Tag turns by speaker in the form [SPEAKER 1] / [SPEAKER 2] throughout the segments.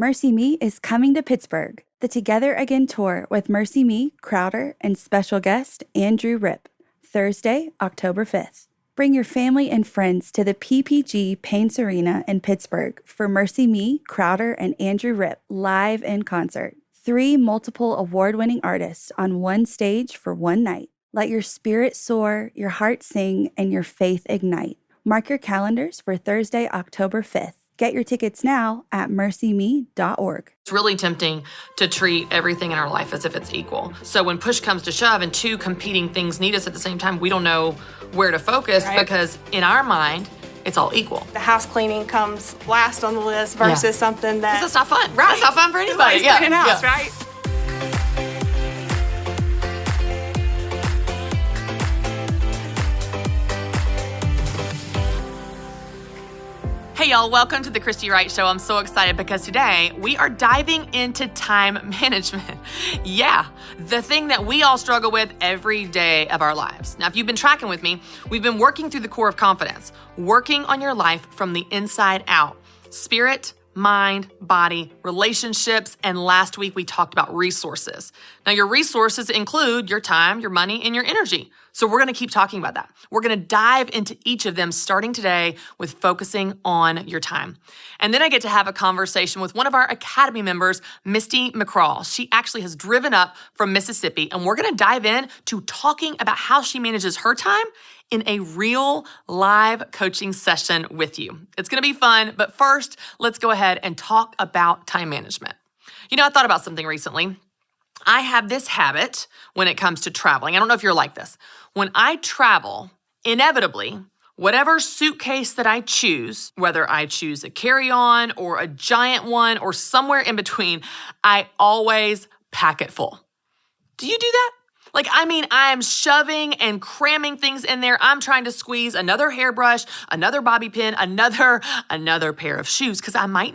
[SPEAKER 1] Mercy Me is coming to Pittsburgh, the Together Again tour with Mercy Me, Crowder, and special guest Andrew Ripp, Thursday, October 5th. Bring your family and friends to the PPG Paints Arena in Pittsburgh for Mercy Me, Crowder, and Andrew Ripp live in concert. 3 multiple award-winning artists on one stage for one night. Let your spirit soar, your heart sing, and your faith ignite. Mark your calendars for Thursday, October 5th. Get your tickets now at mercyme.org.
[SPEAKER 2] It's really tempting to treat everything in our life as if it's equal. So when push comes to shove and 2 competing things need us at the same time, we don't know where to focus because in our mind, it's all equal.
[SPEAKER 3] The house cleaning comes last on the list versus something that...
[SPEAKER 2] Because it's not fun. Right. It's not fun for anybody.
[SPEAKER 3] Cleaning house, right?
[SPEAKER 2] Hey y'all, welcome to the Christy Wright Show. I'm so excited because today we are diving into time management. Yeah, the thing that we all struggle with every day of our lives. Now, if you've been tracking with me, we've been working through the core of confidence, working on your life from the inside out. Spirit, mind, body, relationships, and last week we talked about resources. Now, your resources include your time, your money, and your energy. So we're going to keep talking about that. We're going to dive into each of them starting today with focusing on your time. And then I get to have a conversation with one of our Academy members, Misty McCraw. She actually has driven up from Mississippi, and we're going to dive in to talking about how she manages her time in a real live coaching session with you. It's going to be fun, but first, let's go ahead and talk about time management. You know, I thought about something recently. I have this habit when it comes to traveling. I don't know if you're like this. When I travel, inevitably, whatever suitcase that I choose, whether I choose a carry-on or a giant one or somewhere in between, I always pack it full. Do you do that? I am shoving and cramming things in there. I'm trying to squeeze another hairbrush, another bobby pin, another pair of shoes, because I might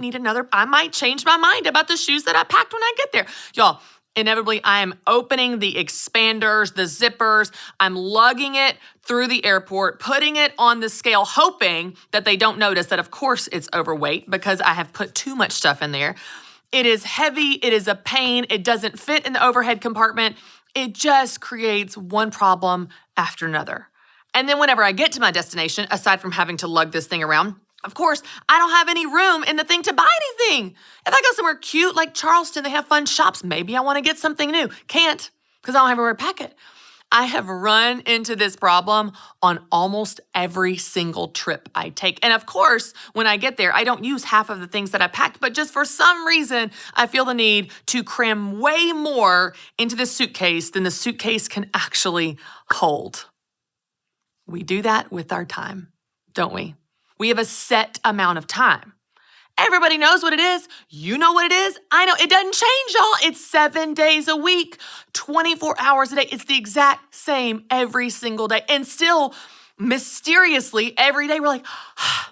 [SPEAKER 2] change my mind about the shoes that I packed when I get there. Y'all, inevitably, I am opening the expanders, the zippers. I'm lugging it through the airport, putting it on the scale, hoping that they don't notice that, of course, it's overweight because I have put too much stuff in there. It is heavy. It is a pain. It doesn't fit in the overhead compartment. It just creates one problem after another. And then whenever I get to my destination, aside from having to lug this thing around, of course, I don't have any room in the thing to buy anything. If I go somewhere cute like Charleston, they have fun shops. Maybe I want to get something new. Can't, because I don't have anywhere to pack it. I have run into this problem on almost every single trip I take. And of course, when I get there, I don't use half of the things that I packed, but just for some reason, I feel the need to cram way more into the suitcase than the suitcase can actually hold. We do that with our time, don't we? We have a set amount of time. Everybody knows what it is. You know what it is. I know. It doesn't change, y'all. It's 7 days a week, 24 hours a day. It's the exact same every single day. And still, mysteriously, every day we're like, I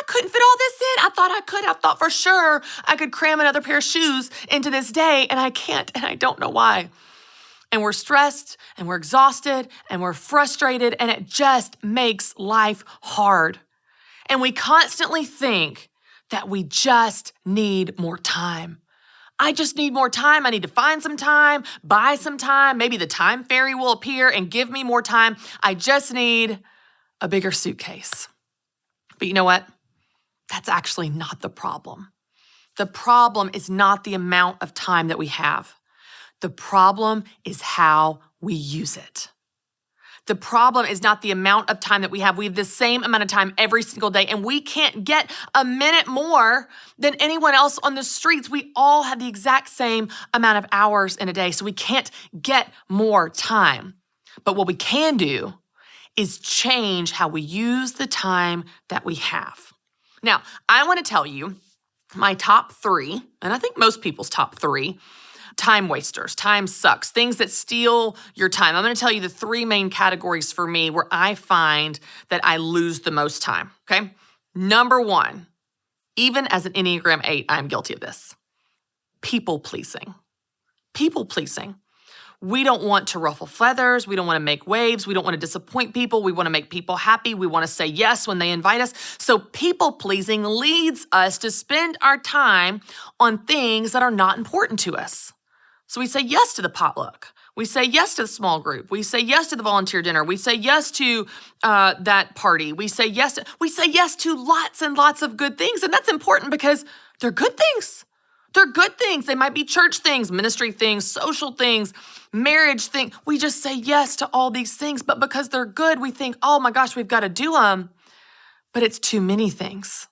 [SPEAKER 2] couldn't fit all this in. I thought I could. I thought for sure I could cram another pair of shoes into this day, and I can't, and I don't know why. And we're stressed, and we're exhausted, and we're frustrated, and it just makes life hard. And we constantly think that we just need more time. I just need more time. I need to find some time, buy some time. Maybe the time fairy will appear and give me more time. I just need a bigger suitcase. But you know what? That's actually not the problem. The problem is not the amount of time that we have. The problem is how we use it. The problem is not the amount of time that we have. We have the same amount of time every single day, and we can't get a minute more than anyone else on the streets. We all have the exact same amount of hours in a day, so we can't get more time. But what we can do is change how we use the time that we have. Now, I want to tell you my top 3, and I think most people's top 3, time wasters, time sucks, things that steal your time. I'm going to tell you the 3 main categories for me where I find that I lose the most time, okay? Number 1, even as an Enneagram 8, I'm guilty of this. People pleasing. People pleasing. We don't want to ruffle feathers. We don't want to make waves. We don't want to disappoint people. We want to make people happy. We want to say yes when they invite us. So people pleasing leads us to spend our time on things that are not important to us. So we say yes to the potluck. We say yes to the small group. We say yes to the volunteer dinner. We say yes to that party. We say yes to lots and lots of good things. And that's important because they're good things. They're good things. They might be church things, ministry things, social things, marriage things. We just say yes to all these things. But because they're good, we think, oh my gosh, we've got to do them. But it's too many things.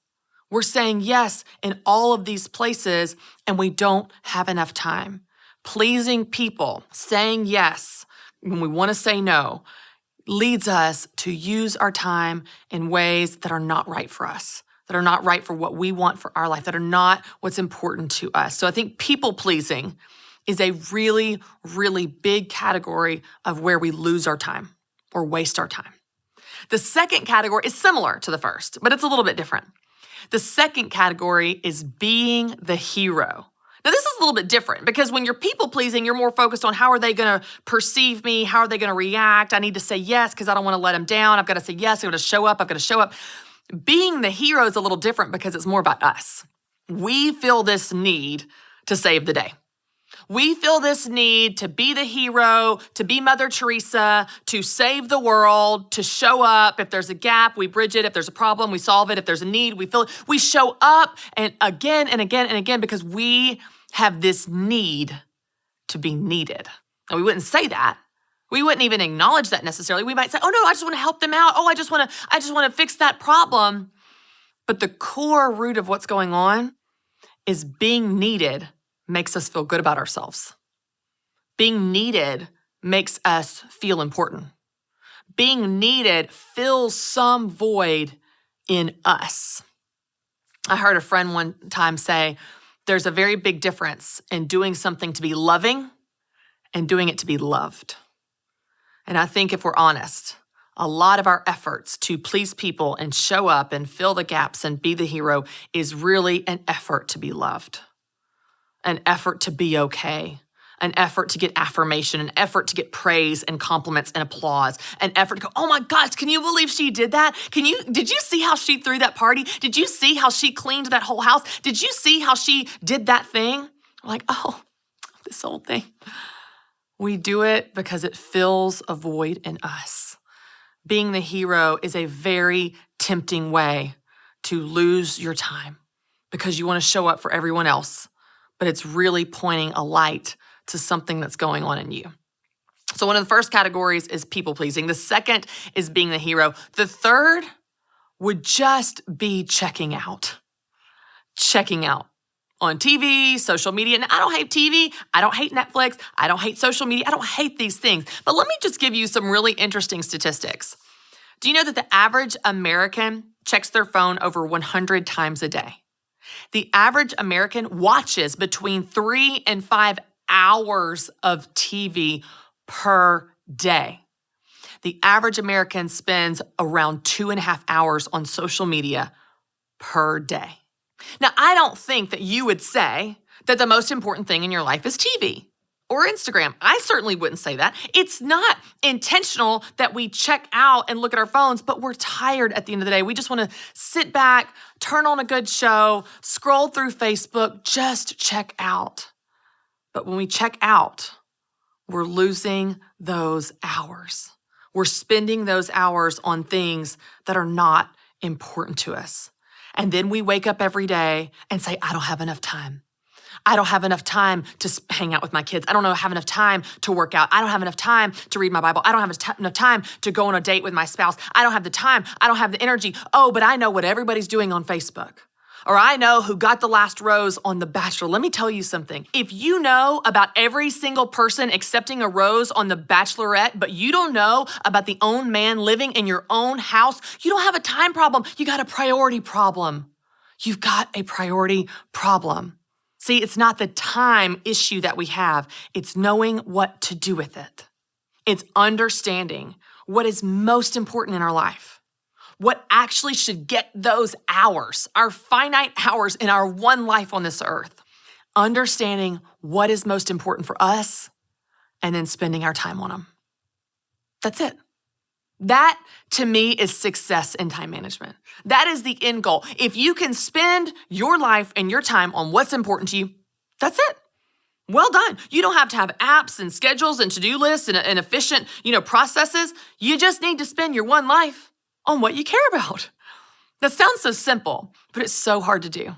[SPEAKER 2] We're saying yes in all of these places, and we don't have enough time. Pleasing people, saying yes when we want to say no, leads us to use our time in ways that are not right for us, that are not right for what we want for our life, that are not what's important to us. So I think people pleasing is a really, really big category of where we lose our time or waste our time. The second category is similar to the first, but it's a little bit different. The second category is being the hero. Now, this is a little bit different because when you're people pleasing, you're more focused on how are they going to perceive me? How are they going to react? I need to say yes because I don't want to let them down. I've got to say yes. I've got to show up. I've got to show up. Being the hero is a little different because it's more about us. We feel this need to save the day. We feel this need to be the hero, to be Mother Teresa, to save the world, to show up. If there's a gap, we bridge it. If there's a problem, we solve it. If there's a need, we fill it. We show up and again and again and again because we have this need to be needed. Now, we wouldn't say that. We wouldn't even acknowledge that necessarily. We might say, oh no, I just want to help them out. Oh, I just want to fix that problem. But the core root of what's going on is being needed makes us feel good about ourselves. Being needed makes us feel important. Being needed fills some void in us. I heard a friend one time say, there's a very big difference in doing something to be loving and doing it to be loved. And I think if we're honest, a lot of our efforts to please people and show up and fill the gaps and be the hero is really an effort to be loved, an effort to be okay, an effort to get affirmation, an effort to get praise and compliments and applause, an effort to go, oh my gosh, can you believe she did that? Did you see how she threw that party? Did you see how she cleaned that whole house? Did you see how she did that thing? Like, oh, this whole thing. We do it because it fills a void in us. Being the hero is a very tempting way to lose your time because you want to show up for everyone else, but it's really pointing a light to something that's going on in you. So one of the first categories is people pleasing. The second is being the hero. The third would just be checking out. Checking out on TV, social media. And I don't hate TV. I don't hate Netflix. I don't hate social media. I don't hate these things. But let me just give you some really interesting statistics. Do you know that the average American checks their phone over 100 times a day? The average American watches between 3 and 5 hours of TV per day. The average American spends around 2.5 hours on social media per day. Now, I don't think that you would say that the most important thing in your life is TV or Instagram. I certainly wouldn't say that. It's not intentional that we check out and look at our phones, but we're tired at the end of the day. We just want to sit back, turn on a good show, scroll through Facebook, just check out. But when we check out, we're losing those hours. We're spending those hours on things that are not important to us. And then we wake up every day and say, I don't have enough time. I don't have enough time to hang out with my kids. I don't have enough time to work out. I don't have enough time to read my Bible. I don't have enough time to go on a date with my spouse. I don't have the time. I don't have the energy. Oh, but I know what everybody's doing on Facebook. Or I know who got the last rose on The Bachelor. Let me tell you something. If you know about every single person accepting a rose on The Bachelorette, but you don't know about the own man living in your own house, you don't have a time problem. You got a priority problem. You've got a priority problem. See, it's not the time issue that we have. It's knowing what to do with it. It's understanding what is most important in our life. What actually should get those hours, our finite hours in our one life on this earth. Understanding what is most important for us and then spending our time on them. That's it. That, to me, is success in time management. That is the end goal. If you can spend your life and your time on what's important to you, that's it. Well done. You don't have to have apps and schedules and to-do lists and efficient, processes. You just need to spend your one life on what you care about. That sounds so simple, but it's so hard to do.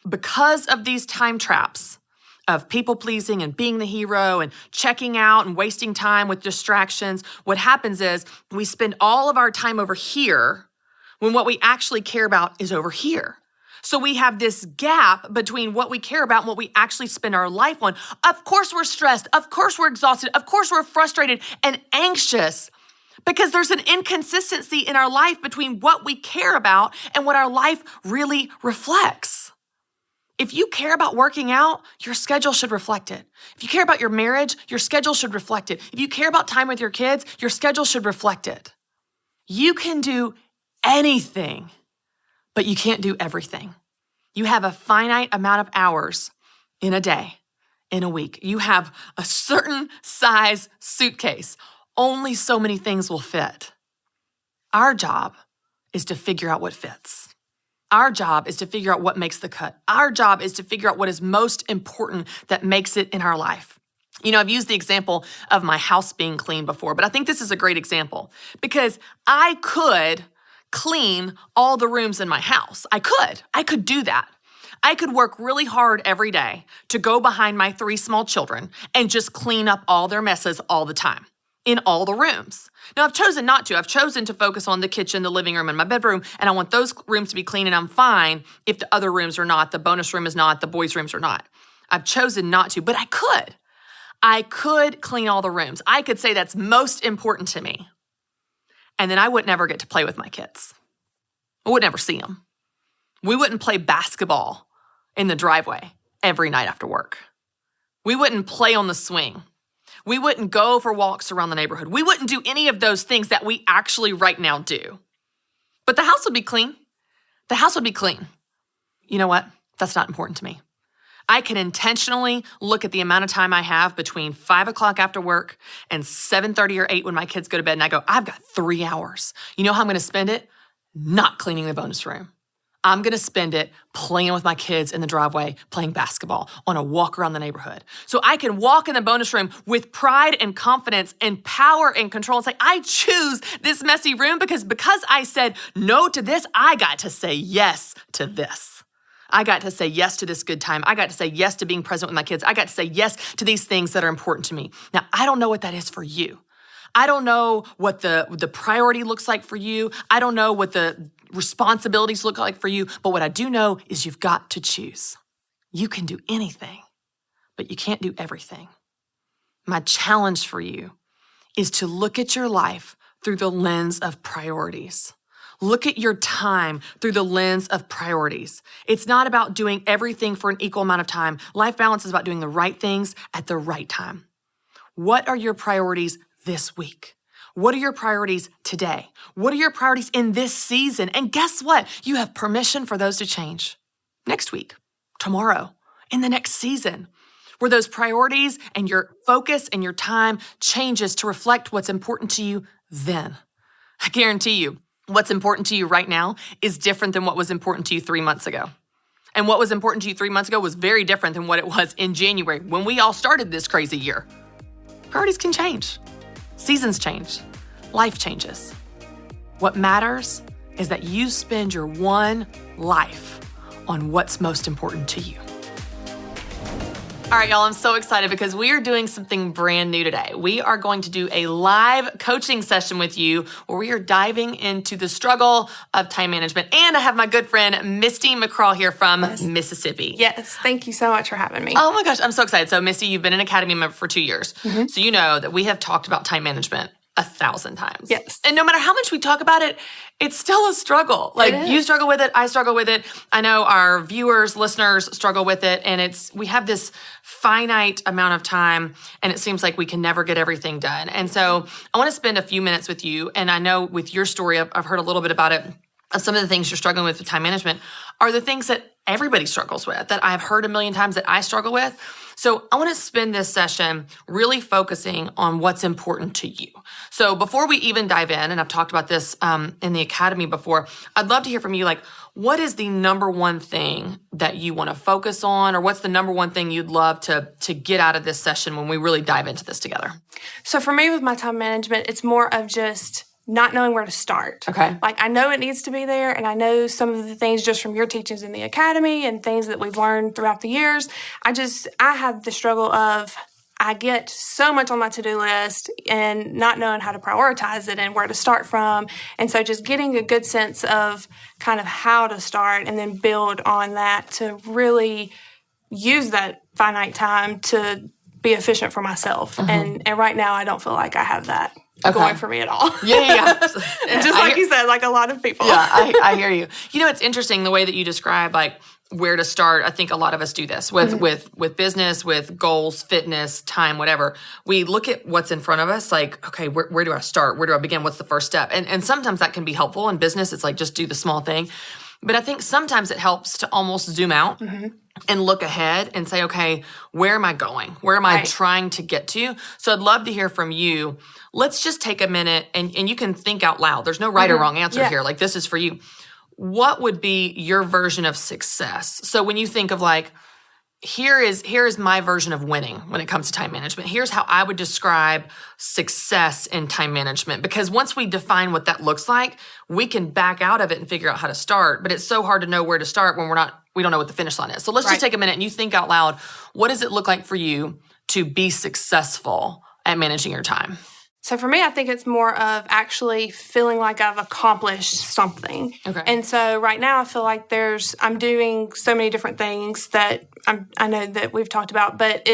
[SPEAKER 2] Because of these time traps of people-pleasing and being the hero and checking out and wasting time with distractions, what happens is we spend all of our time over here when what we actually care about is over here. So we have this gap between what we care about and what we actually spend our life on. Of course we're stressed. Of course we're exhausted. Of course we're frustrated and anxious because there's an inconsistency in our life between what we care about and what our life really reflects. If you care about working out, your schedule should reflect it. If you care about your marriage, your schedule should reflect it. If you care about time with your kids, your schedule should reflect it. You can do anything, but you can't do everything. You have a finite amount of hours in a day, in a week. You have a certain size suitcase. Only so many things will fit. Our job is to figure out what fits. Our job is to figure out what makes the cut. Our job is to figure out what is most important that makes it in our life. I've used the example of my house being clean before, but I think this is a great example because I could clean all the rooms in my house. I could do that. I could work really hard every day to go behind my 3 small children and just clean up all their messes all the time in all the rooms. Now, I've chosen not to. I've chosen to focus on the kitchen, the living room, and my bedroom, and I want those rooms to be clean, and I'm fine if the other rooms are not, the bonus room is not, the boys' rooms are not. I've chosen not to, but I could. I could clean all the rooms. I could say that's most important to me. And then I would never get to play with my kids. I would never see them. We wouldn't play basketball in the driveway every night after work. We wouldn't play on the swing. We wouldn't go for walks around the neighborhood. We wouldn't do any of those things that we actually right now do. But the house would be clean. The house would be clean. You know what? That's not important to me. I can intentionally look at the amount of time I have between 5 o'clock after work and 7:30 or 8 when my kids go to bed, and I go, I've got 3 hours. You know how I'm going to spend it? Not cleaning the bonus room. I'm going to spend it playing with my kids in the driveway, playing basketball, on a walk around the neighborhood. So I can walk in the bonus room with pride and confidence and power and control and say, I choose this messy room because I said no to this, I got to say yes to this. I got to say yes to this good time. I got to say yes to being present with my kids. I got to say yes to these things that are important to me. Now, I don't know what that is for you. I don't know what the priority looks like for you. I don't know what the responsibilities look like for you. But what I do know is you've got to choose. You can do anything, but you can't do everything. My challenge for you is to look at your life through the lens of priorities. Look at your time through the lens of priorities. It's not about doing everything for an equal amount of time. Life balance is about doing the right things at the right time. What are your priorities this week? What are your priorities today? What are your priorities in this season? And guess what? You have permission for those to change next week, tomorrow, in the next season, where those priorities and your focus and your time changes to reflect what's important to you then. I guarantee you, what's important to you right now is different than what was important to you 3 months ago. And what was important to you 3 months ago was very different than what it was in January when we all started this crazy year. Priorities can change. Seasons change. Life changes. What matters is that you spend your one life on what's most important to you. All right, y'all, I'm so excited because we are doing something brand new today. We are going to do a live coaching session with you where we are diving into the struggle of time management. And I have my good friend, Misty McCraw here from Mississippi.
[SPEAKER 3] Yes, thank you so much for having me.
[SPEAKER 2] Oh my gosh, I'm so excited. So Misty, you've been an Academy member for 2 years. Mm-hmm. So you know that we have talked about time management 1,000 times.
[SPEAKER 3] Yes.
[SPEAKER 2] And no matter how much we talk about it, it's still a struggle. Like you struggle with it, I struggle with it. I know our viewers, listeners struggle with it. And we have this finite amount of time and it seems like we can never get everything done. And so I want to spend a few minutes with you. And I know with your story, I've heard a little bit about it. of some of the things you're struggling with time management are the things that everybody struggles with, that I've heard a million times that I struggle with. So I want to spend this session really focusing on what's important to you. So before we even dive in, and I've talked about this in the academy before, I'd love to hear from you, like, what is the number one thing that you want to focus on, or what's the number one thing you'd love to get out of this session when we really dive into this together?
[SPEAKER 3] So for me with my time management, it's more of just not knowing where to start.
[SPEAKER 2] Okay.
[SPEAKER 3] Like, I know it needs to be there, and I know some of the things just from your teachings in the academy and things that we've learned throughout the years. I have the struggle of, I get so much on my to-do list and not knowing how to prioritize it and where to start from. And so just getting a good sense of kind of how to start and then build on that to really use that finite time to be efficient for myself. And right now, I don't feel like I have that going for me at all.
[SPEAKER 2] Yeah.
[SPEAKER 3] And just like you said, like a lot of people.
[SPEAKER 2] Yeah, I hear you. You know, it's interesting the way that you describe, like, where to start. I think a lot of us do this with business, with goals, fitness, time, whatever. We look at what's in front of us, like, okay, where do I start? Where do I begin? What's the first step? And sometimes that can be helpful in business. It's like, just do the small thing. But I think sometimes it helps to almost zoom out and look ahead and say, okay, where am I going? Where am I trying to get to? So I'd love to hear from you. Let's just take a minute and you can think out loud. There's no right or wrong answer here. Like, this is for you. What would be your version of success? So when you think of, like, here is my version of winning when it comes to time management. Here's how I would describe success in time management. Because once we define what that looks like, we can back out of it and figure out how to start. But it's so hard to know where to start when we don't know what the finish line is. So let's just take a minute and you think out loud, what does it look like for you to be successful at managing your time?
[SPEAKER 3] So for me, I think it's more of actually feeling like I've accomplished something.
[SPEAKER 2] Okay.
[SPEAKER 3] And so right now I feel like I'm doing so many different things that I know that we've talked about, but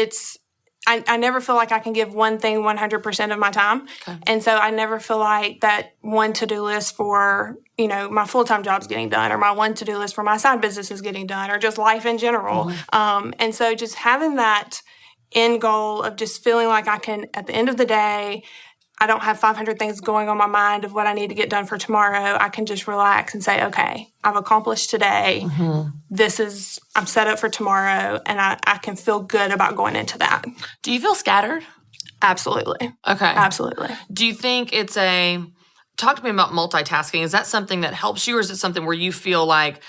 [SPEAKER 3] I never feel like I can give one thing 100% of my time. Okay. And so I never feel like that one to-do list for, my full-time job's getting done, or my one to-do list for my side business is getting done, or just life in general. And so just having that end goal of just feeling like I can, at the end of the day, I don't have 500 things going on my mind of what I need to get done for tomorrow. I can just relax and say, okay, I've accomplished today. I'm set up for tomorrow, and I can feel good about going into that.
[SPEAKER 2] Do you feel scattered?
[SPEAKER 3] Absolutely.
[SPEAKER 2] Okay.
[SPEAKER 3] Absolutely.
[SPEAKER 2] Do you think talk to me about multitasking. Is that something that helps you, or is it something where you feel like,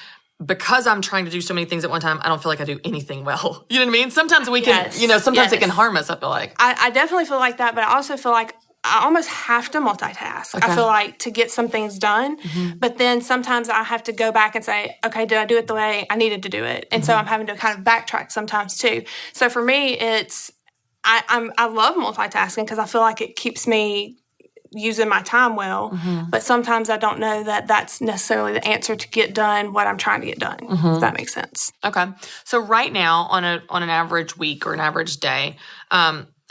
[SPEAKER 2] because I'm trying to do so many things at one time, I don't feel like I do anything well? You know what I mean? Sometimes we can, sometimes it can harm us, I feel like.
[SPEAKER 3] I definitely feel like that, but I also feel like I almost have to multitask. Okay. I feel like, to get some things done. But then sometimes I have to go back and say, okay, did I do it the way I needed to do it? And so I'm having to kind of backtrack sometimes too. So for me, I love multitasking because I feel like it keeps me using my time well. But sometimes I don't know that that's necessarily the answer to get done what I'm trying to get done, if that makes sense.
[SPEAKER 2] Okay. So right now, on an average week or an average day,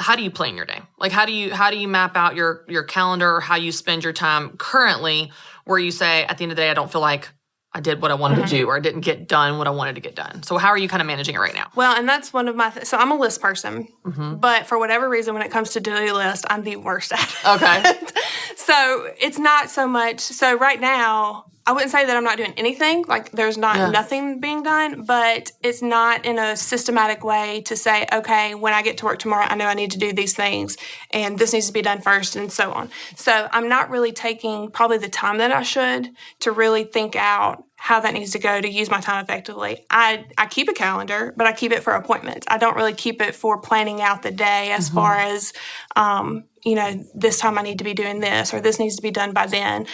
[SPEAKER 2] how do you plan your day? Like, how do you map out your calendar, or how you spend your time currently, where you say, at the end of the day, I don't feel like I did what I wanted to do, or I didn't get done what I wanted to get done. So how are you kind of managing it right now?
[SPEAKER 3] Well, and that's one of my so I'm a list person, but for whatever reason, when it comes to to-do list, I'm the worst at it.
[SPEAKER 2] Okay.
[SPEAKER 3] So it's not so much. So right now, I wouldn't say that I'm not doing anything. Like, there's nothing being done, but it's not in a systematic way to say, okay, when I get to work tomorrow, I know I need to do these things, and this needs to be done first, and so on. So I'm not really taking probably the time that I should to really think out how that needs to go to use my time effectively. I keep a calendar, but I keep it for appointments. I don't really keep it for planning out the day as far as, this time I need to be doing this, or this needs to be done by then.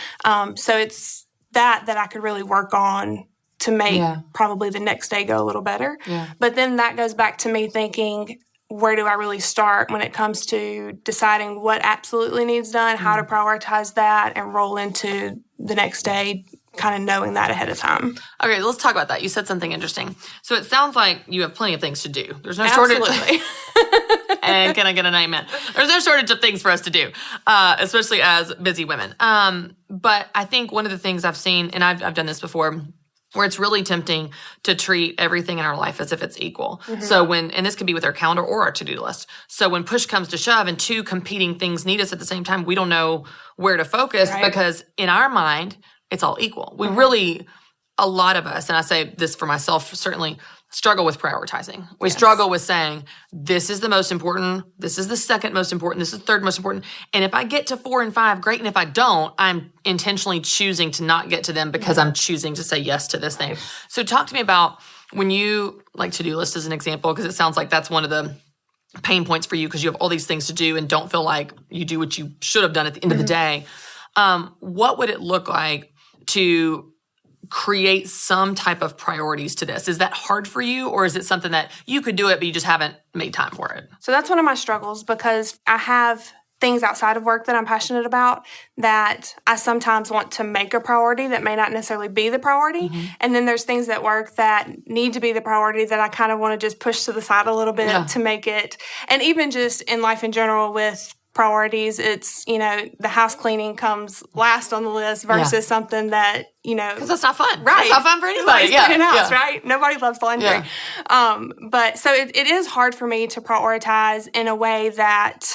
[SPEAKER 3] So it's that I could really work on to make probably the next day go a little better. Yeah. But then that goes back to me thinking, where do I really start when it comes to deciding what absolutely needs done, how to prioritize that, and roll into the next day, kind of knowing that ahead of time.
[SPEAKER 2] Okay, let's talk about that. You said something interesting. So it sounds like you have plenty of things to do. There's no shortage. And can I get an amen? There's no shortage of things for us to do, especially as busy women. But I think one of the things I've seen, and I've done this before, where it's really tempting to treat everything in our life as if it's equal. So and this could be with our calendar or our to-do list. So when push comes to shove and two competing things need us at the same time, we don't know where to focus because in our mind, it's all equal. We really, a lot of us, and I say this for myself, certainly struggle with prioritizing. We struggle with saying, this is the most important, this is the second most important, this is the third most important. And if I get to 4 and 5, great. And if I don't, I'm intentionally choosing to not get to them because I'm choosing to say yes to this thing. So talk to me about when you, like to-do list as an example, because it sounds like that's one of the pain points for you because you have all these things to do and don't feel like you do what you should have done at the end of the day. What would it look like to create some type of priorities to this? Is that hard for you, or is it something that you could do it, but you just haven't made time for it?
[SPEAKER 3] So that's one of my struggles because I have things outside of work that I'm passionate about that I sometimes want to make a priority that may not necessarily be the priority. And then there's things at work that need to be the priority that I kind of want to just push to the side a little bit to make it. And even just in life in general with priorities, it's, the house cleaning comes last on the list versus something that,
[SPEAKER 2] because that's not fun.
[SPEAKER 3] Right.
[SPEAKER 2] That's not fun for anybody.
[SPEAKER 3] Cleaning house, right? Nobody loves laundry. But so it is hard for me to prioritize in a way that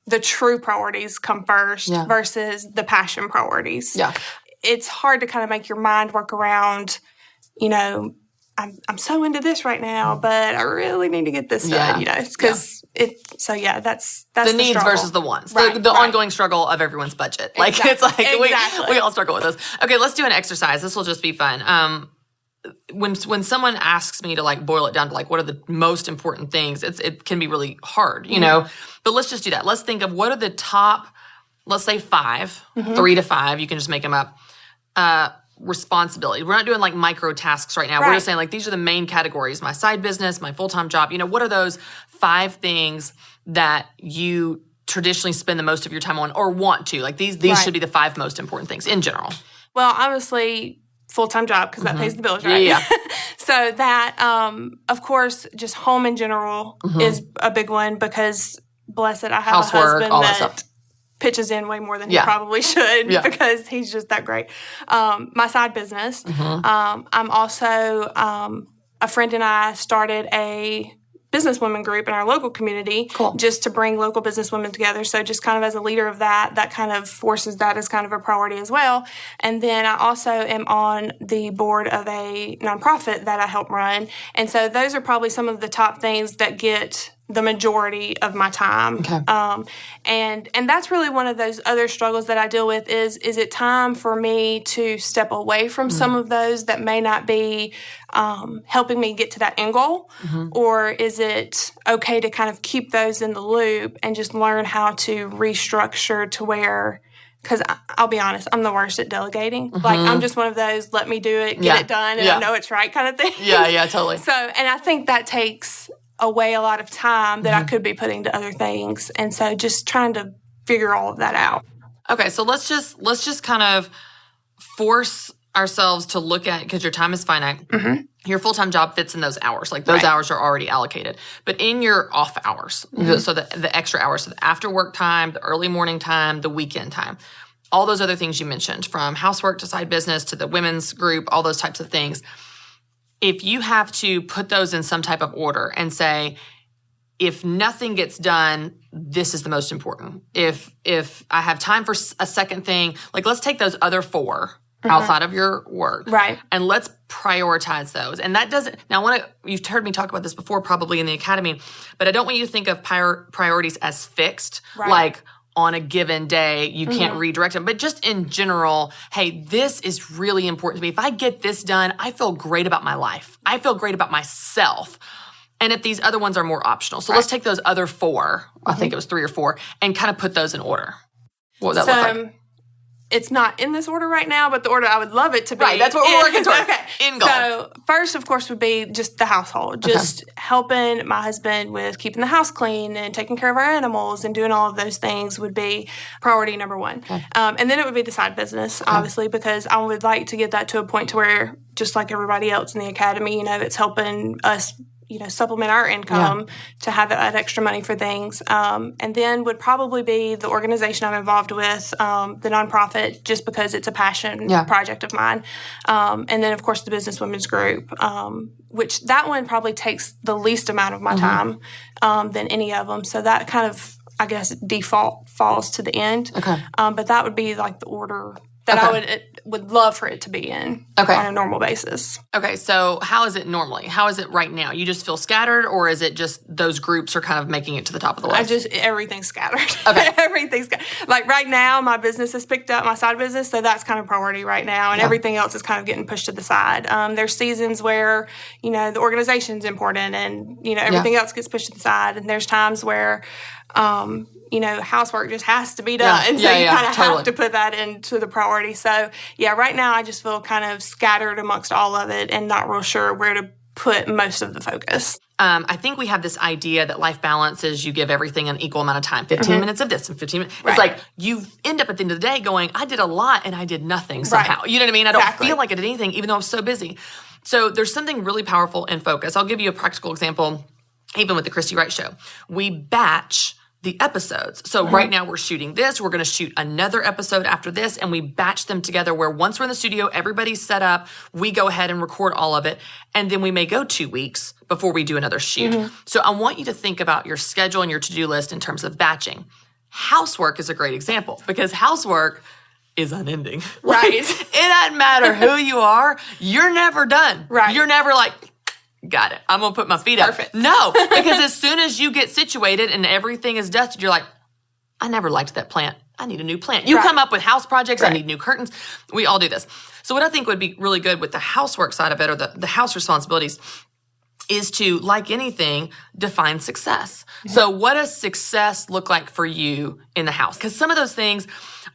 [SPEAKER 3] the true priorities come first versus the passion priorities. It's hard to kind of make your mind work around, I'm so into this right now, but I really need to get this done, because that's
[SPEAKER 2] the needs
[SPEAKER 3] struggle.
[SPEAKER 2] versus the wants,
[SPEAKER 3] right,
[SPEAKER 2] the ongoing struggle of everyone's budget. Like it's like we all struggle with this. Okay, let's do an exercise. This will just be fun. When someone asks me to like boil it down to like what are the most important things, it can be really hard, But let's just do that. Let's think of what are the top, let's say 5, 3 to 5. You can just make them up. Responsibility. We're not doing like micro tasks right now. We're just saying like these are the main categories: my side business, my full-time job. What are those 5 things that you traditionally spend the most of your time on or want to? Like these should be the 5 most important things in general.
[SPEAKER 3] Well, obviously full-time job because that pays the bills, right?
[SPEAKER 2] Yeah.
[SPEAKER 3] So that, of course, just home in general is a big one because bless it, I have
[SPEAKER 2] housework,
[SPEAKER 3] a husband that pitches in way more than he probably should because he's just that great. My side business. I'm also, a friend and I started a businesswomen group in our local community just to bring local businesswomen together. So just kind of as a leader of that kind of forces that as kind of a priority as well. And then I also am on the board of a nonprofit that I help run. And so those are probably some of the top things that get the majority of my time.
[SPEAKER 2] Okay.
[SPEAKER 3] And that's really one of those other struggles that I deal with is it time for me to step away from some of those that may not be helping me get to that end goal? Or is it okay to kind of keep those in the loop and just learn how to restructure to where, because I'll be honest, I'm the worst at delegating. Like, I'm just one of those, let me do it, get it done, and I know it's right kind of thing.
[SPEAKER 2] Yeah, totally.
[SPEAKER 3] So, and I think that takes away a lot of time that I could be putting to other things. And so just trying to figure all of that out.
[SPEAKER 2] Okay, so let's just kind of force ourselves to look at, because your time is finite. Your full-time job fits in those hours. Like those hours are already allocated. But in your off hours, so the extra hours, so the after work time, the early morning time, the weekend time, all those other things you mentioned, from housework to side business to the women's group, all those types of things. If you have to put those in some type of order and say, if nothing gets done, this is the most important. If I have time for a second thing, like let's take those other 4 outside of your work.
[SPEAKER 3] Right.
[SPEAKER 2] And let's prioritize those. And that doesn't, now you've heard me talk about this before probably in the academy, but I don't want you to think of priorities as fixed, like on a given day, you can't redirect them. But just in general, hey, this is really important to me. If I get this done, I feel great about my life. I feel great about myself. And if these other ones are more optional. So let's take those other 4, I think it was 3 or 4, and kind of put those in order. What would that look like?
[SPEAKER 3] It's not in this order right now, but the order I would love it to be.
[SPEAKER 2] Right, that's what we're working towards.
[SPEAKER 3] Okay.
[SPEAKER 2] End goal.
[SPEAKER 3] So first, of course, would be just the household. Just helping my husband with keeping the house clean and taking care of our animals and doing all of those things would be priority number 1.
[SPEAKER 2] Okay.
[SPEAKER 3] And then it would be the side business, obviously, because I would like to get that to a point to where, just like everybody else in the academy, it's helping us supplement our income to have that extra money for things. And then would probably be the organization I'm involved with, the nonprofit, just because it's a passion project of mine. And then, of course, the Business Women's Group, which that one probably takes the least amount of my time than any of them. So that kind of, I guess, default falls to the end.
[SPEAKER 2] Okay.
[SPEAKER 3] But that would be like the order that I would would love for it to be in on a normal basis.
[SPEAKER 2] Okay, so how is it normally? How is it right now? You just feel scattered, or is it just those groups are kind of making it to the top of the list?
[SPEAKER 3] Everything's scattered.
[SPEAKER 2] Okay.
[SPEAKER 3] Everything's like right now, my business has picked up, my side business, so that's kind of priority right now, and everything else is kind of getting pushed to the side. There's seasons where, the organization's important and, everything else gets pushed to the side, and there's times where, housework just has to be done. And so you kind of have to put that into the priority. So, right now I just feel kind of scattered amongst all of it and not real sure where to put most of the focus.
[SPEAKER 2] I think we have this idea that life balance is you give everything an equal amount of time. 15 minutes of this and 15 minutes. It's like you end up at the end of the day going, I did a lot and I did nothing somehow. You know what I mean? I don't feel like I did anything even though I was so busy. So there's something really powerful in focus. I'll give you a practical example, even with the Christy Wright Show. We batch the episodes. So right now we're shooting this. We're going to shoot another episode after this, and we batch them together where once we're in the studio, everybody's set up, we go ahead and record all of it, and then we may go 2 weeks before we do another shoot. So I want you to think about your schedule and your to-do list in terms of batching. Housework is a great example because housework is unending.
[SPEAKER 3] Right.
[SPEAKER 2] It doesn't matter who you are. You're never done.
[SPEAKER 3] Right.
[SPEAKER 2] You're never like, got it, I'm going to put my feet up.
[SPEAKER 3] Perfect.
[SPEAKER 2] No, because as soon as you get situated and everything is dusted, you're like, I never liked that plant. I need a new plant. You come up with house projects. I need new curtains. We all do this. So what I think would be really good with the housework side of it or the house responsibilities is to, like anything, define success. So what does success look like for you in the house? Because some of those things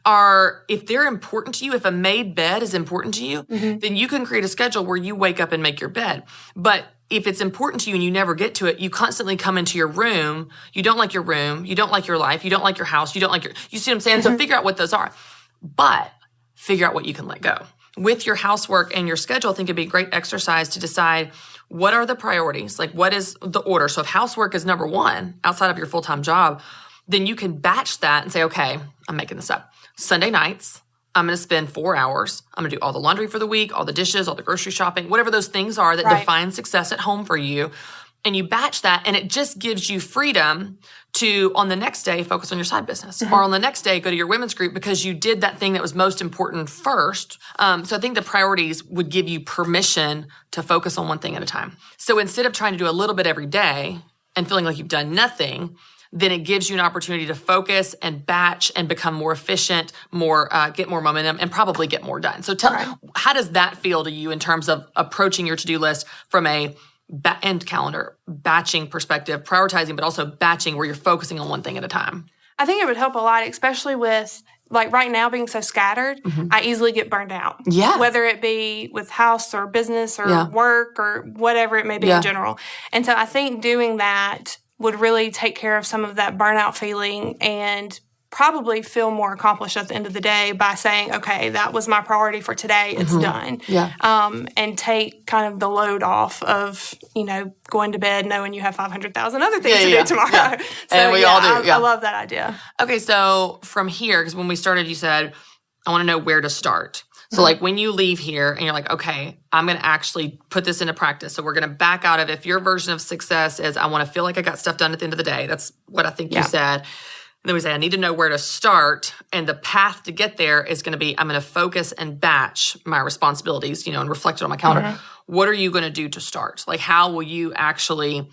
[SPEAKER 2] are, if they're important to you, if a made bed is important to you, then you can create a schedule where you wake up and make your bed. But if it's important to you and you never get to it, you constantly come into your room. You don't like your room. You don't like your life. You don't like your house. You don't like you see what I'm saying? So figure out what those are. But figure out what you can let go. With your housework and your schedule, I think it'd be a great exercise to decide what are the priorities? Like, what is the order? So if housework is number one outside of your full-time job, then you can batch that and say, okay, I'm making this up. Sunday nights, I'm going to spend 4 hours. I'm going to do all the laundry for the week, all the dishes, all the grocery shopping, whatever those things are that define success at home for you. And you batch that, and it just gives you freedom to, on the next day, focus on your side business. Or on the next day, go to your women's group because you did that thing that was most important first. So I think the priorities would give you permission to focus on one thing at a time. So instead of trying to do a little bit every day and feeling like you've done nothing, then it gives you an opportunity to focus and batch and become more efficient, get more momentum, and probably get more done. So how does that feel to you in terms of approaching your to-do list from a end calendar, batching perspective, prioritizing, but also batching where you're focusing on one thing at a time?
[SPEAKER 3] I think it would help a lot, especially with, like, right now being so scattered, I easily get burned out.
[SPEAKER 2] Yeah.
[SPEAKER 3] Whether it be with house or business or work or whatever it may be in general. And so I think doing that would really take care of some of that burnout feeling and probably feel more accomplished at the end of the day by saying, okay, that was my priority for today. It's done.
[SPEAKER 2] Yeah.
[SPEAKER 3] And take kind of the load off of, going to bed knowing you have 500,000 other things to do tomorrow.
[SPEAKER 2] Yeah.
[SPEAKER 3] So,
[SPEAKER 2] and we all do.
[SPEAKER 3] I love that idea.
[SPEAKER 2] Okay, so from here, because when we started, you said, I want to know where to start. So like when you leave here and you're like, okay, I'm going to actually put this into practice. So we're going to back out of, if your version of success is I want to feel like I got stuff done at the end of the day. That's what I think you said. And then we say, I need to know where to start. And the path to get there is going to be, I'm going to focus and batch my responsibilities, and reflect it on my calendar. What are you going to do to start? Like, how will you actually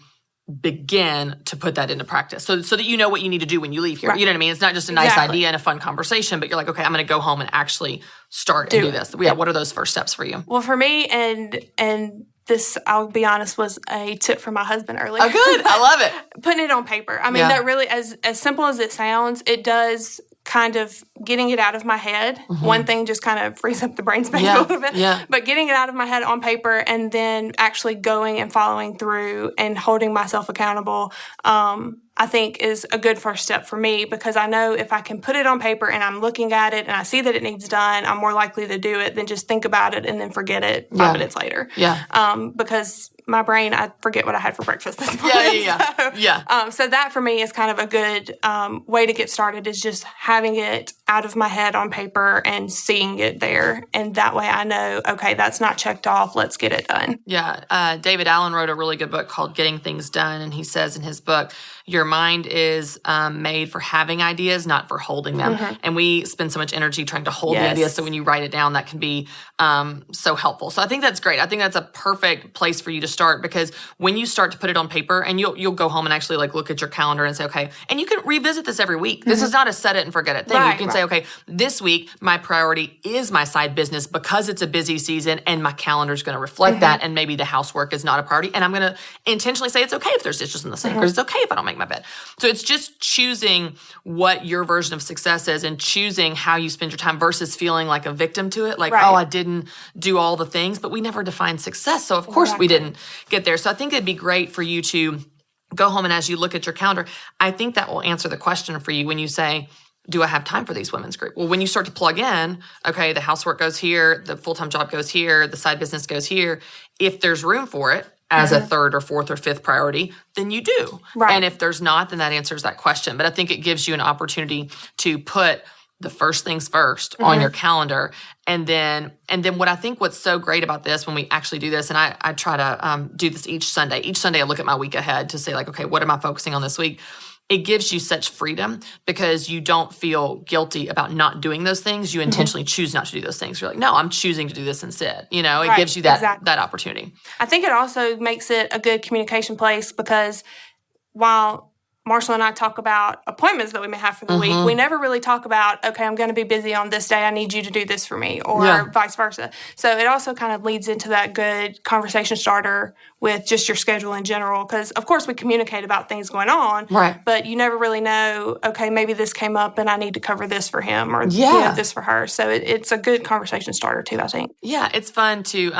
[SPEAKER 2] begin to put that into practice so that you know what you need to do when you leave here. Right. You know what I mean? It's not just a nice idea and a fun conversation, but you're like, okay, I'm going to go home and actually start and do this. Yeah. What are those first steps for you?
[SPEAKER 3] Well, for me, and this, I'll be honest, was a tip from my husband earlier.
[SPEAKER 2] Oh, good. I love it.
[SPEAKER 3] Putting it on paper. I mean, that really, as simple as it sounds, it does kind of getting it out of my head. One thing just kind of frees up the brain space a little bit. Yeah. But getting it out of my head on paper and then actually going and following through and holding myself accountable, I think is a good first step for me, because I know if I can put it on paper and I'm looking at it and I see that it needs done, I'm more likely to do it than just think about it and then forget it 5 minutes later. Yeah. Because my brain, I forget what I had for breakfast this morning. So that for me is kind of a good way to get started, is just having it out of my head on paper and seeing it there. And that way I know, okay, that's not checked off. Let's get it done.
[SPEAKER 2] Yeah. David Allen wrote a really good book called Getting Things Done. And he says in his book, your mind is made for having ideas, not for holding them. And we spend so much energy trying to hold the ideas. So when you write it down, that can be so helpful. So I think that's great. I think that's a perfect place for you to start, because when you start to put it on paper, and you'll go home and actually like look at your calendar and say, okay, and you can revisit this every week. This is not a set it and forget it thing. You can say, okay, this week my priority is my side business because it's a busy season and my calendar is going to reflect that. And maybe the housework is not a priority. And I'm going to intentionally say it's okay if there's dishes in the sink, or it's okay if I don't make my bed. So it's just choosing what your version of success is and choosing how you spend your time versus feeling like a victim to it. Like, oh, I didn't do all the things, but we never defined success. So of course we didn't get there. So I think it'd be great for you to go home, and as you look at your calendar, I think that will answer the question for you when you say, do I have time for these women's group? Well, when you start to plug in, okay, the housework goes here, the full-time job goes here, the side business goes here. If there's room for it as a third or fourth or fifth priority, then you do. And if there's not, then that answers that question. But I think it gives you an opportunity to put the first things first on your calendar. And then what I think what's so great about this when we actually do this, and I try to do this each Sunday. Each Sunday I look at my week ahead to say like, okay, what am I focusing on this week? It gives you such freedom because you don't feel guilty about not doing those things. You intentionally choose not to do those things. You're like, no, I'm choosing to do this instead. You know, it gives you that opportunity.
[SPEAKER 3] I think it also makes it a good communication place, because while Marshall and I talk about appointments that we may have for the week, we never really talk about, okay, I'm going to be busy on this day. I need you to do this for me, or vice versa. So it also kind of leads into that good conversation starter with just your schedule in general. Because, of course, we communicate about things going on, but you never really know, okay, maybe this came up and I need to cover this for him, or this for her. So it's a good conversation starter, too, I think.
[SPEAKER 2] Yeah, it's fun to,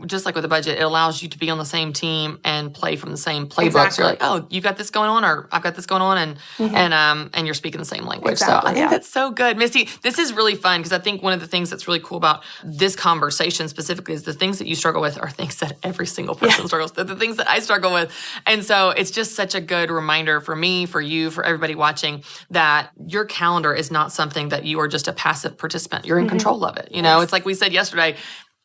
[SPEAKER 2] just like with the budget, it allows you to be on the same team and play from the same playbook. So you're like, oh, you got this going on, or I've got this going on, and you're speaking the same language. So I think that's so good. Missy, this is really fun, because I think one of the things that's really cool about this conversation specifically is the things that you struggle with are things that every single person struggles with, the things that I struggle with. And so it's just such a good reminder for me, for you, for everybody watching, that your calendar is not something that you are just a passive participant. You're in control of it. You know, it's like we said yesterday,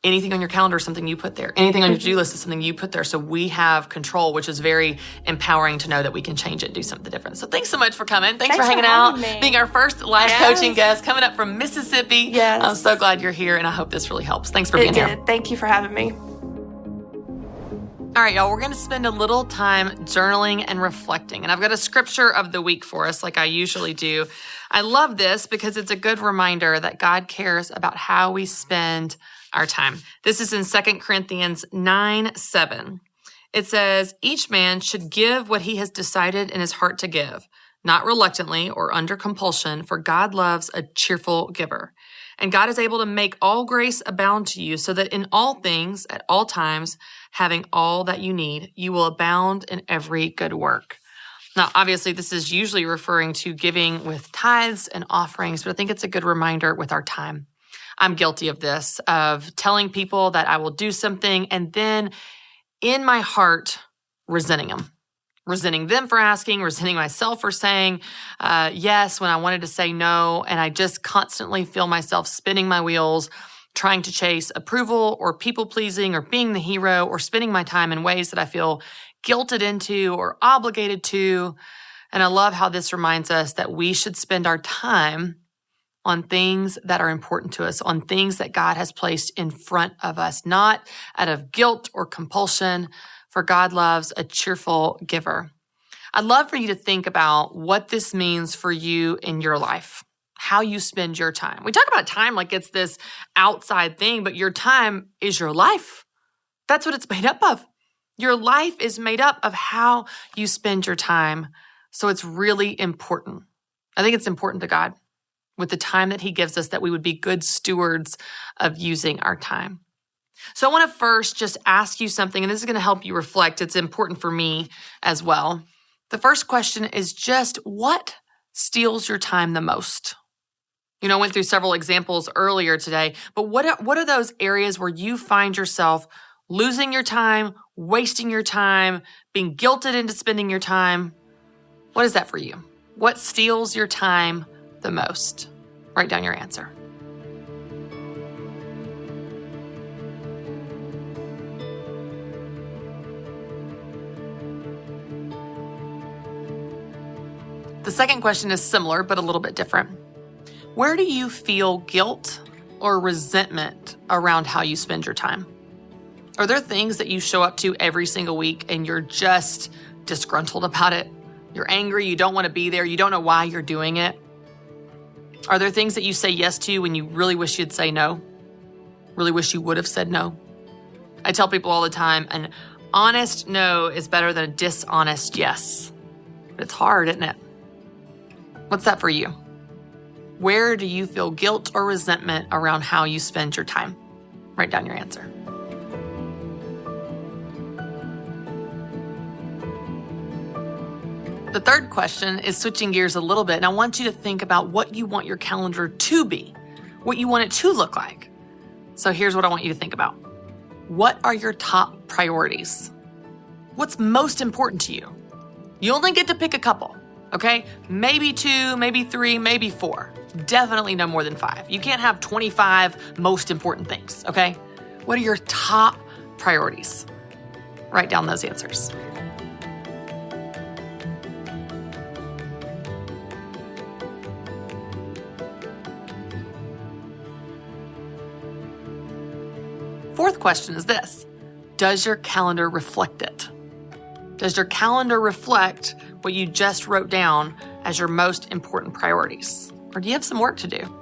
[SPEAKER 2] anything on your calendar is something you put there. Anything on your to-do list is something you put there. So we have control, which is very empowering to know that we can change it and do something different. So thanks so much for coming. Thanks for hanging out, being our first live coaching guest, coming up from Mississippi.
[SPEAKER 3] Yes.
[SPEAKER 2] I'm so glad you're here, and I hope this really helps. Thanks for being here.
[SPEAKER 3] Thank you for having me.
[SPEAKER 2] All right, y'all, we're going to spend a little time journaling and reflecting. And I've got a scripture of the week for us, like I usually do. I love this because it's a good reminder that God cares about how we spend our time. This is in 2 Corinthians 9:7. It says, each man should give what he has decided in his heart to give, not reluctantly or under compulsion, for God loves a cheerful giver. And God is able to make all grace abound to you, so that in all things, at all times, having all that you need, you will abound in every good work. Now, obviously, this is usually referring to giving with tithes and offerings, but I think it's a good reminder with our time. I'm guilty of this, of telling people that I will do something and then in my heart, resenting them for asking, resenting myself for saying yes when I wanted to say no. And I just constantly feel myself spinning my wheels, trying to chase approval or people pleasing or being the hero or spending my time in ways that I feel guilted into or obligated to. And I love how this reminds us that we should spend our time on things that are important to us, on things that God has placed in front of us, not out of guilt or compulsion, for God loves a cheerful giver. I'd love for you to think about what this means for you in your life, how you spend your time. We talk about time like it's this outside thing, but your time is your life. That's what it's made up of. Your life is made up of how you spend your time. So it's really important. I think it's important to God with the time that he gives us, that we would be good stewards of using our time. So I want to first just ask you something, and this is going to help you reflect. It's important for me as well. The first question is just, what steals your time the most? You know, I went through several examples earlier today, but what are those areas where you find yourself Losing your time, wasting your time, being guilted into spending your time. What is that for you? What steals your time the most? Write down your answer. The second question is similar, but a little bit different. Where do you feel guilt or resentment around how you spend your time? Are there things that you show up to every single week and you're just disgruntled about it? You're angry, you don't want to be there, you don't know why you're doing it? Are there things that you say yes to when you really wish you'd say no? Really wish you would have said no? I tell people all the time, an honest no is better than a dishonest yes. But it's hard, isn't it? What's that for you? Where do you feel guilt or resentment around how you spend your time? Write down your answer. The third question is switching gears a little bit, and I want you to think about what you want your calendar to be, what you want it to look like. So here's what I want you to think about. What are your top priorities? What's most important to you? You only get to pick a couple, okay? Maybe 2, maybe 3, maybe 4. Definitely no more than 5. You can't have 25 most important things, okay? What are your top priorities? Write down those answers. Fourth question is this: does your calendar reflect it? Does your calendar reflect what you just wrote down as your most important priorities? Or do you have some work to do?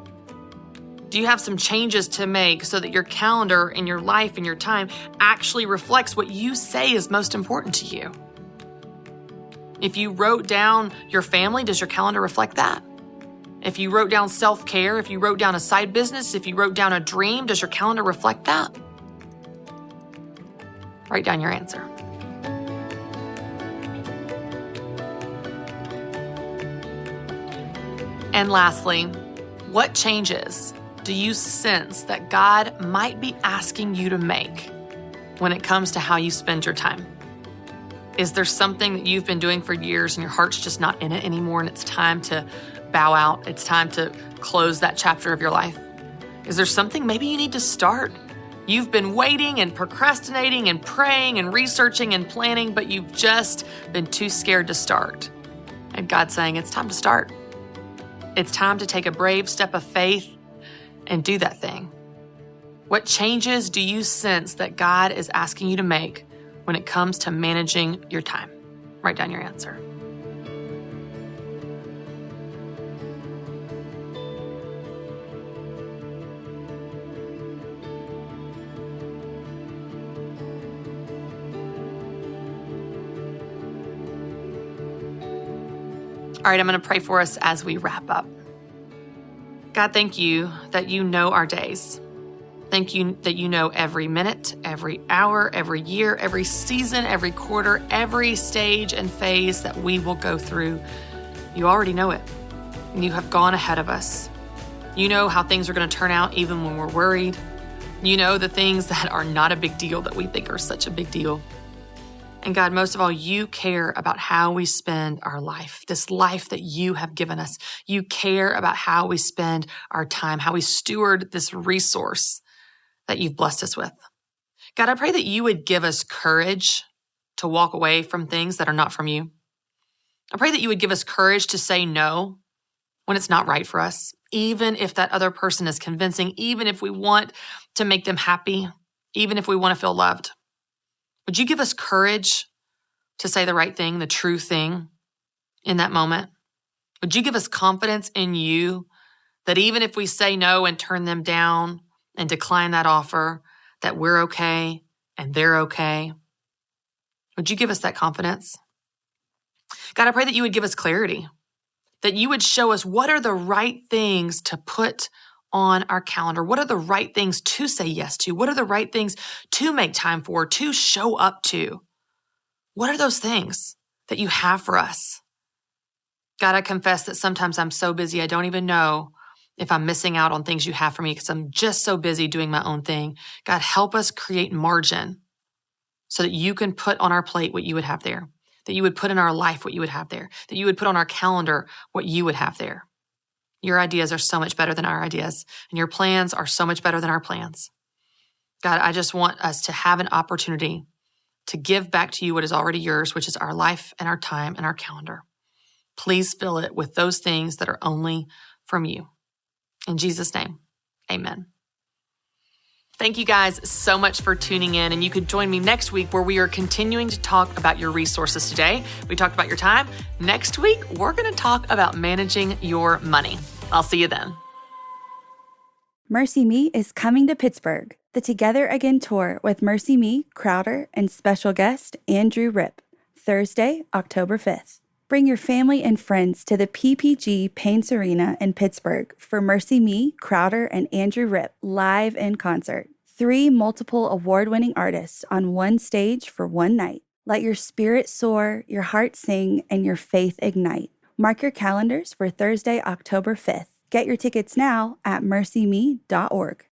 [SPEAKER 2] Do you have some changes to make so that your calendar and your life and your time actually reflects what you say is most important to you? If you wrote down your family, does your calendar reflect that? If you wrote down self-care, if you wrote down a side business, if you wrote down a dream, does your calendar reflect that? Write down your answer. And lastly, what changes do you sense that God might be asking you to make when it comes to how you spend your time? Is there something that you've been doing for years and your heart's just not in it anymore and it's time to bow out? It's time to close that chapter of your life? Is there something maybe you need to start? You've been waiting and procrastinating and praying and researching and planning, but you've just been too scared to start. And God's saying it's time to start. It's time to take a brave step of faith and do that thing. What changes do you sense that God is asking you to make when it comes to managing your time? Write down your answer. All right, I'm going to pray for us as we wrap up. God, thank you that you know our days. Thank you that you know every minute, every hour, every year, every season, every quarter, every stage and phase that we will go through. You already know it, and you have gone ahead of us. You know how things are going to turn out even when we're worried. You know the things that are not a big deal that we think are such a big deal. And God, most of all, you care about how we spend our life, this life that you have given us. You care about how we spend our time, how we steward this resource that you've blessed us with. God, I pray that you would give us courage to walk away from things that are not from you. I pray that you would give us courage to say no when it's not right for us, even if that other person is convincing, even if we want to make them happy, even if we want to feel loved. Would you give us courage to say the right thing, the true thing in that moment? Would you give us confidence in you that even if we say no and turn them down and decline that offer, that we're okay and they're okay? Would you give us that confidence? God, I pray that you would give us clarity, that you would show us what are the right things to put on our calendar. What are the right things to say yes to? What are the right things to make time for, to show up to? What are those things that you have for us? God, I confess that sometimes I'm so busy, I don't even know if I'm missing out on things you have for me because I'm just so busy doing my own thing. God, help us create margin so that you can put on our plate what you would have there, that you would put in our life what you would have there, that you would put on our calendar what you would have there. Your ideas are so much better than our ideas, and your plans are so much better than our plans. God, I just want us to have an opportunity to give back to you what is already yours, which is our life and our time and our calendar. Please fill it with those things that are only from you. In Jesus' name, amen. Thank you guys so much for tuning in, and you could join me next week where we are continuing to talk about your resources. Today, we talked about your time. Next week, we're going to talk about managing your money. I'll see you then.
[SPEAKER 1] Mercy Me is coming to Pittsburgh, the Together Again tour with Mercy Me, Crowder, and special guest Andrew Rip, Thursday, October 5th. Bring your family and friends to the PPG Paints Arena in Pittsburgh for Mercy Me, Crowder, and Andrew Rip live in concert. 3 multiple award-winning artists on one stage for one night. Let your spirit soar, your heart sing, and your faith ignite. Mark your calendars for Thursday, October 5th. Get your tickets now at mercyme.org.